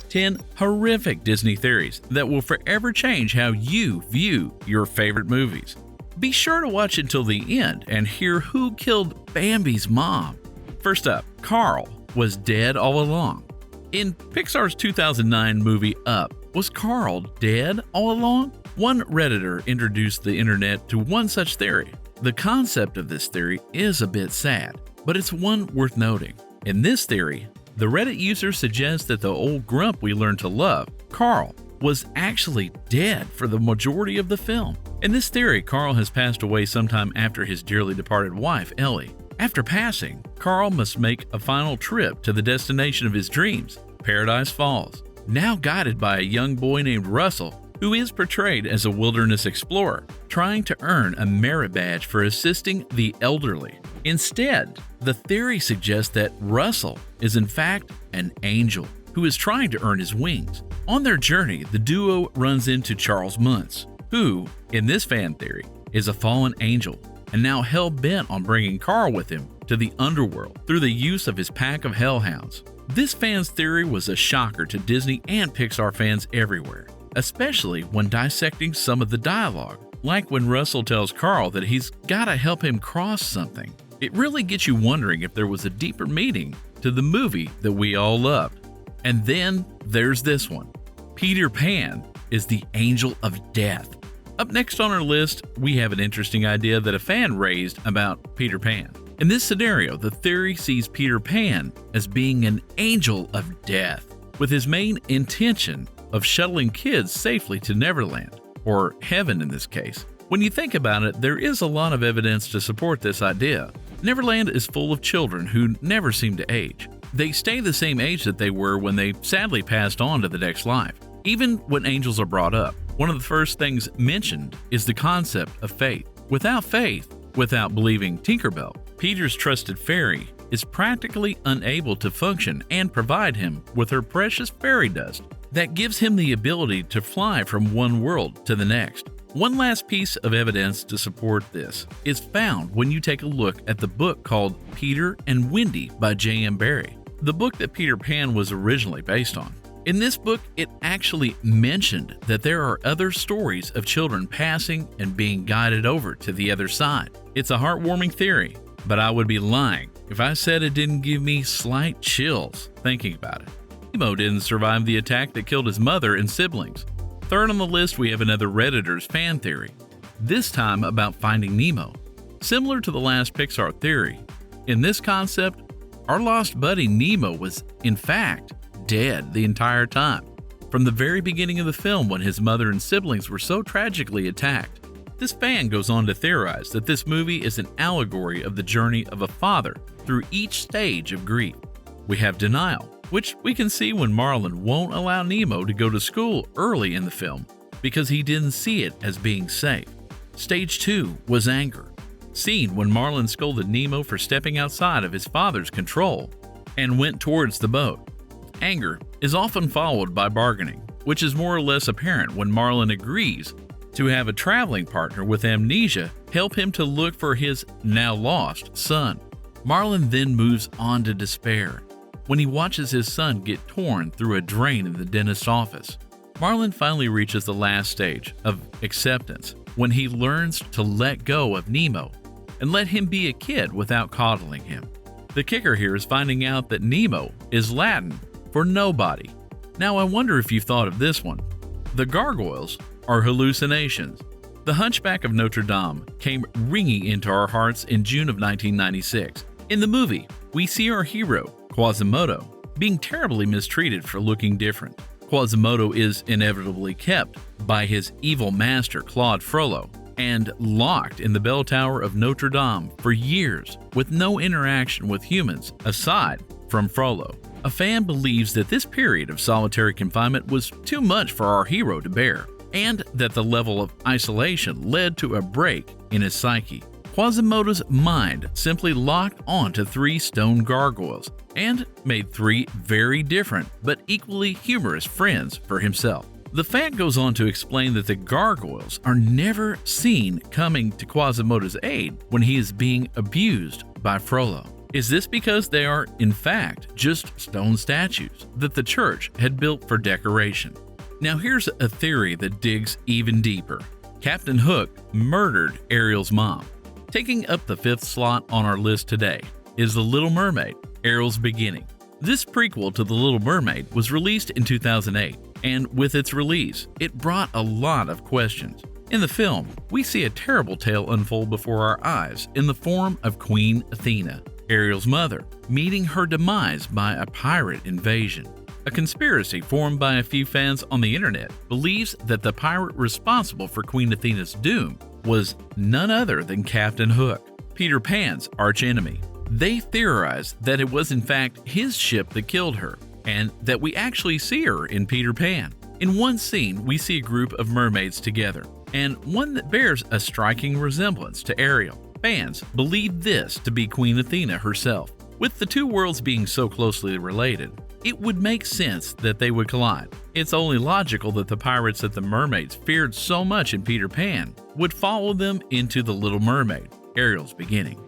10 horrific Disney theories that will forever change how you view your favorite movies. Be sure to watch until the end and hear who killed Bambi's mom. First up, Carl was dead all along. In Pixar's 2009 movie Up, was Carl dead all along? One Redditor introduced the internet to one such theory. The concept of this theory is a bit sad, but it's one worth noting. In this theory, the Reddit user suggests that the old grump we learned to love, Carl, was actually dead for the majority of the film. In this theory, Carl has passed away sometime after his dearly departed wife, Ellie. After passing, Carl must make a final trip to the destination of his dreams, Paradise Falls, now guided by a young boy named Russell, who is portrayed as a wilderness explorer, trying to earn a merit badge for assisting the elderly. Instead, the theory suggests that Russell is in fact an angel who is trying to earn his wings. On their journey, the duo runs into Charles Muntz, who, in this fan theory, is a fallen angel and now hell-bent on bringing Carl with him to the underworld through the use of his pack of hellhounds. This fan's theory was a shocker to Disney and Pixar fans everywhere, especially when dissecting some of the dialogue, like when Russell tells Carl that he's gotta help him cross something. It really gets you wondering if there was a deeper meaning to the movie that we all loved. And then there's this one. Peter Pan is the angel of death. Up next on our list, we have an interesting idea that a fan raised about Peter Pan. In this scenario, the theory sees Peter Pan as being an angel of death, with his main intention of shuttling kids safely to Neverland, or heaven in this case. When you think about it, there is a lot of evidence to support this idea. Neverland is full of children who never seem to age. They stay the same age that they were when they sadly passed on to the next life. Even when angels are brought up, one of the first things mentioned is the concept of faith. Without faith, without believing Tinkerbell, Peter's trusted fairy is practically unable to function and provide him with her precious fairy dust that gives him the ability to fly from one world to the next. One last piece of evidence to support this is found when you take a look at the book called Peter and Wendy by J.M. Barrie, the book that Peter Pan was originally based on. In this book, it actually mentioned that there are other stories of children passing and being guided over to the other side. It's a heartwarming theory, but I would be lying if I said it didn't give me slight chills thinking about it. Nemo didn't survive the attack that killed his mother and siblings. Third on the list, we have another Redditor's fan theory, this time about finding Nemo. Similar to the last Pixar theory, in this concept, our lost buddy Nemo was, in fact, dead the entire time. From the very beginning of the film when his mother and siblings were so tragically attacked. This fan goes on to theorize that this movie is an allegory of the journey of a father through each stage of grief. We have denial, which we can see when Marlin won't allow Nemo to go to school early in the film because he didn't see it as being safe. Stage 2 was anger, seen when Marlin scolded Nemo for stepping outside of his father's control and went towards the boat. Anger is often followed by bargaining, which is more or less apparent when Marlin agrees to have a traveling partner with amnesia help him to look for his now lost son. Marlin then moves on to despair when he watches his son get torn through a drain in the dentist's office. Marlin finally reaches the last stage of acceptance when he learns to let go of Nemo and let him be a kid without coddling him. The kicker here is finding out that Nemo is Latin for nobody. Now I wonder if you've thought of this one. The gargoyles are hallucinations. The Hunchback of Notre Dame came ringing into our hearts in June of 1996. In the movie, we see our hero, Quasimodo, being terribly mistreated for looking different. Quasimodo is inevitably kept by his evil master, Claude Frollo, and locked in the bell tower of Notre Dame for years with no interaction with humans aside from Frollo. A fan believes that this period of solitary confinement was too much for our hero to bear, and that the level of isolation led to a break in his psyche. Quasimodo's mind simply locked onto 3 stone gargoyles and made 3 very different but equally humorous friends for himself. The fan goes on to explain that the gargoyles are never seen coming to Quasimodo's aid when he is being abused by Frollo. Is this because they are, in fact, just stone statues that the church had built for decoration? Now here's a theory that digs even deeper. Captain Hook murdered Ariel's mom. Taking up the 5th slot on our list today is The Little Mermaid, Ariel's Beginning. This prequel to The Little Mermaid was released in 2008, and with its release, it brought a lot of questions. In the film, we see a terrible tale unfold before our eyes in the form of Queen Athena, Ariel's mother, meeting her demise by a pirate invasion. A conspiracy formed by a few fans on the internet believes that the pirate responsible for Queen Athena's doom was none other than Captain Hook, Peter Pan's archenemy. They theorize that it was in fact his ship that killed her, and that we actually see her in Peter Pan. In one scene, we see a group of mermaids together, and one that bears a striking resemblance to Ariel. Fans believe this to be Queen Athena herself. With the two worlds being so closely related, it would make sense that they would collide. It's only logical that the pirates that the mermaids feared so much in Peter Pan would follow them into The Little Mermaid, Ariel's Beginning.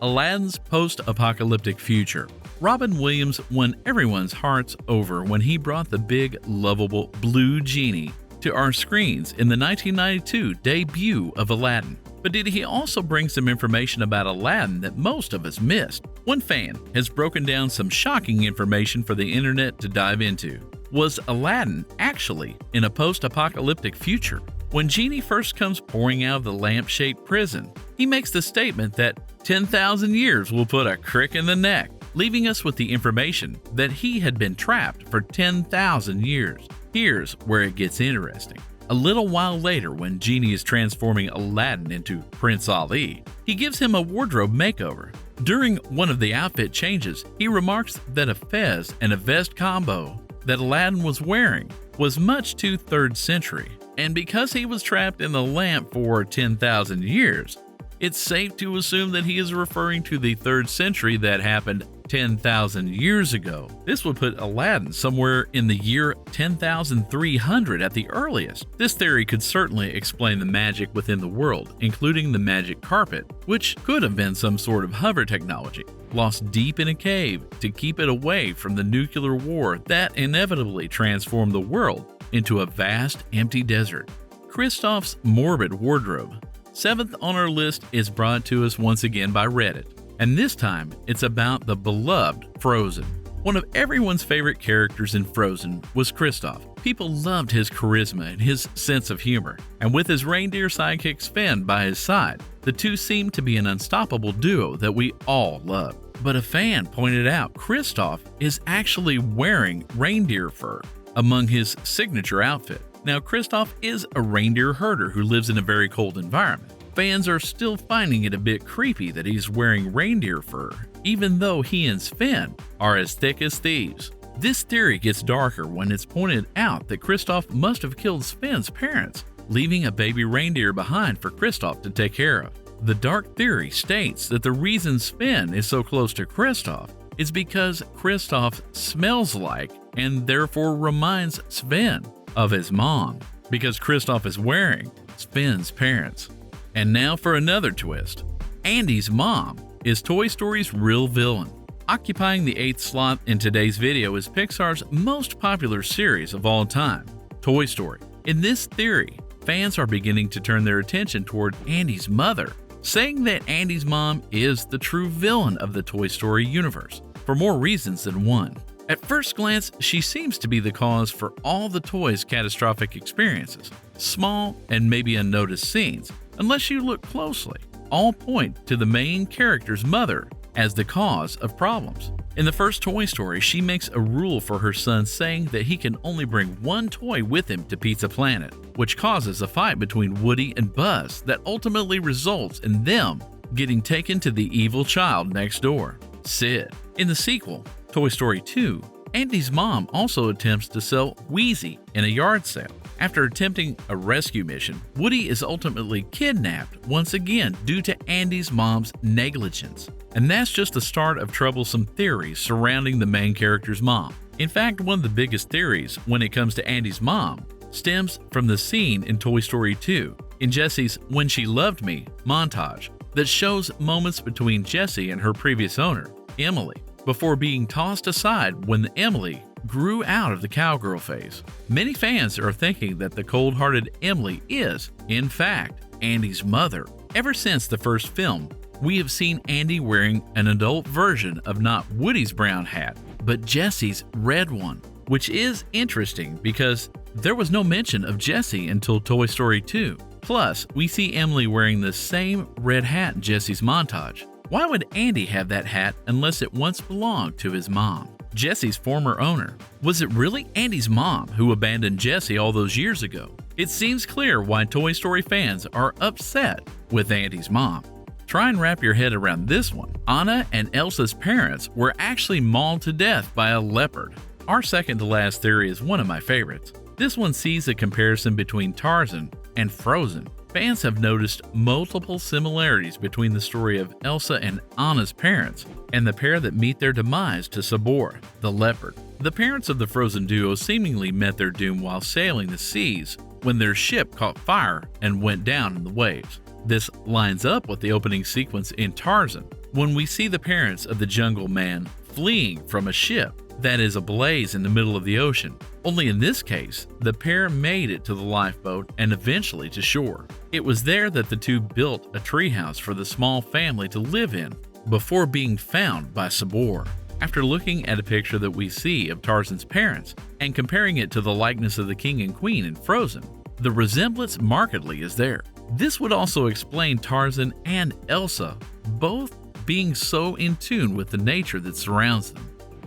Aladdin's post-apocalyptic future. Robin Williams won everyone's hearts over when he brought the big, lovable blue genie to our screens in the 1992 debut of Aladdin. But did he also bring some information about Aladdin that most of us missed? One fan has broken down some shocking information for the internet to dive into. Was Aladdin actually in a post-apocalyptic future? When Genie first comes pouring out of the lamp-shaped prison, he makes the statement that 10,000 years will put a crick in the neck, leaving us with the information that he had been trapped for 10,000 years. Here's where it gets interesting. A little while later, when Genie is transforming Aladdin into Prince Ali, he gives him a wardrobe makeover. During one of the outfit changes, he remarks that a fez and a vest combo that Aladdin was wearing was much too 3rd century, and because he was trapped in the lamp for 10,000 years, it's safe to assume that he is referring to the 3rd century that happened 10,000 years ago. This would put Aladdin somewhere in the year 10,300 at the earliest. This theory could certainly explain the magic within the world, including the magic carpet, which could have been some sort of hover technology, lost deep in a cave to keep it away from the nuclear war that inevitably transformed the world into a vast, empty desert. Kristoffs' morbid wardrobe. 7th on our list is brought to us once again by Reddit, and this time it's about the beloved Frozen. One of everyone's favorite characters in Frozen was Kristoff. People loved his charisma and his sense of humor, and with his reindeer sidekick Sven by his side, the two seemed to be an unstoppable duo that we all loved. But a fan pointed out Kristoff is actually wearing reindeer fur among his signature outfit. Now, Kristoff is a reindeer herder who lives in a very cold environment. Fans are still finding it a bit creepy that he's wearing reindeer fur, even though he and Sven are as thick as thieves. This theory gets darker when it's pointed out that Kristoff must have killed Sven's parents, leaving a baby reindeer behind for Kristoff to take care of. The dark theory states that the reason Sven is so close to Kristoff is because Kristoff smells like and therefore reminds Sven of his mom, because Kristoff is wearing Sven's parents. And now for another twist. Andy's mom is Toy Story's real villain. Occupying the 8th slot in today's video is Pixar's most popular series of all time, Toy Story. In this theory, fans are beginning to turn their attention toward Andy's mother, saying that Andy's mom is the true villain of the Toy Story universe, for more reasons than one. At first glance, she seems to be the cause for all the toys' catastrophic experiences. Small and maybe unnoticed scenes, unless you look closely, all point to the main character's mother as the cause of problems. In the first Toy Story, she makes a rule for her son saying that he can only bring one toy with him to Pizza Planet, which causes a fight between Woody and Buzz that ultimately results in them getting taken to the evil child next door, Sid. In the sequel, Toy Story 2, Andy's mom also attempts to sell Wheezy in a yard sale. After attempting a rescue mission, Woody is ultimately kidnapped once again due to Andy's mom's negligence. And that's just the start of troublesome theories surrounding the main character's mom. In fact, one of the biggest theories when it comes to Andy's mom stems from the scene in Toy Story 2 in Jessie's When She Loved Me montage that shows moments between Jessie and her previous owner. Emily, before being tossed aside when Emily grew out of the cowgirl phase. Many fans are thinking that the cold-hearted Emily is, in fact, Andy's mother. Ever since the first film, we have seen Andy wearing an adult version of not Woody's brown hat, but Jesse's red one, which is interesting because there was no mention of Jesse until Toy Story 2. Plus, we see Emily wearing the same red hat in Jesse's montage. Why would Andy have that hat unless it once belonged to his mom, Jesse's former owner? Was it really Andy's mom who abandoned Jesse all those years ago? It seems clear why Toy Story fans are upset with Andy's mom. Try and wrap your head around this one. Anna and Elsa's parents were actually mauled to death by a leopard. Our second to last theory is one of my favorites. This one sees a comparison between Tarzan and Frozen. Fans have noticed multiple similarities between the story of Elsa and Anna's parents and the pair that meet their demise to Sabor, the leopard. The parents of the Frozen duo seemingly met their doom while sailing the seas when their ship caught fire and went down in the waves. This lines up with the opening sequence in Tarzan, when we see the parents of the jungle man fleeing from a ship that is ablaze in the middle of the ocean. Only in this case, the pair made it to the lifeboat and eventually to shore. It was there that the two built a treehouse for the small family to live in before being found by Sabor. After looking at a picture that we see of Tarzan's parents and comparing it to the likeness of the king and queen in Frozen, the resemblance markedly is there. This would also explain Tarzan and Elsa both being so in tune with the nature that surrounds them.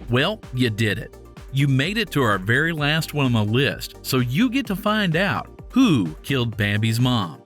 Well, you did it. You made it to our very last one on the list, so you get to find out who killed Bambi's mom.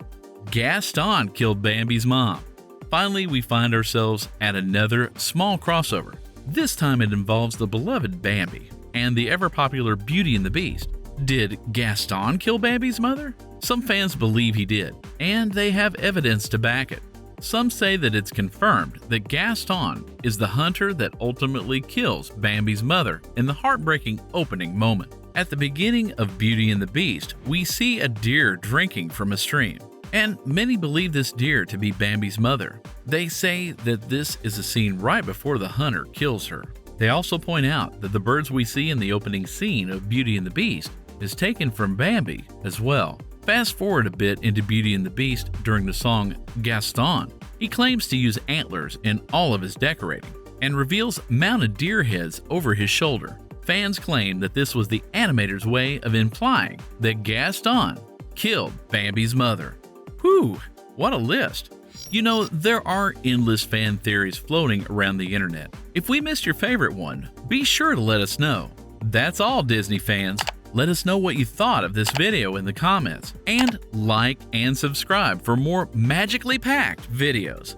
Gaston killed Bambi's mom. Finally, we find ourselves at another small crossover. This time it involves the beloved Bambi and the ever-popular Beauty and the Beast. Did Gaston kill Bambi's mother? Some fans believe he did, and they have evidence to back it. Some say that it's confirmed that Gaston is the hunter that ultimately kills Bambi's mother in the heartbreaking opening moment. At the beginning of Beauty and the Beast, we see a deer drinking from a stream, and many believe this deer to be Bambi's mother. They say that this is a scene right before the hunter kills her. They also point out that the birds we see in the opening scene of Beauty and the Beast is taken from Bambi as well. Fast forward a bit into Beauty and the Beast during the song Gaston. He claims to use antlers in all of his decorating and reveals mounted deer heads over his shoulder. Fans claim that this was the animator's way of implying that Gaston killed Bambi's mother. Whew, what a list! You know, there are endless fan theories floating around the internet. If we missed your favorite one, be sure to let us know. That's all, Disney fans. Let us know what you thought of this video in the comments, and like and subscribe for more magically packed videos.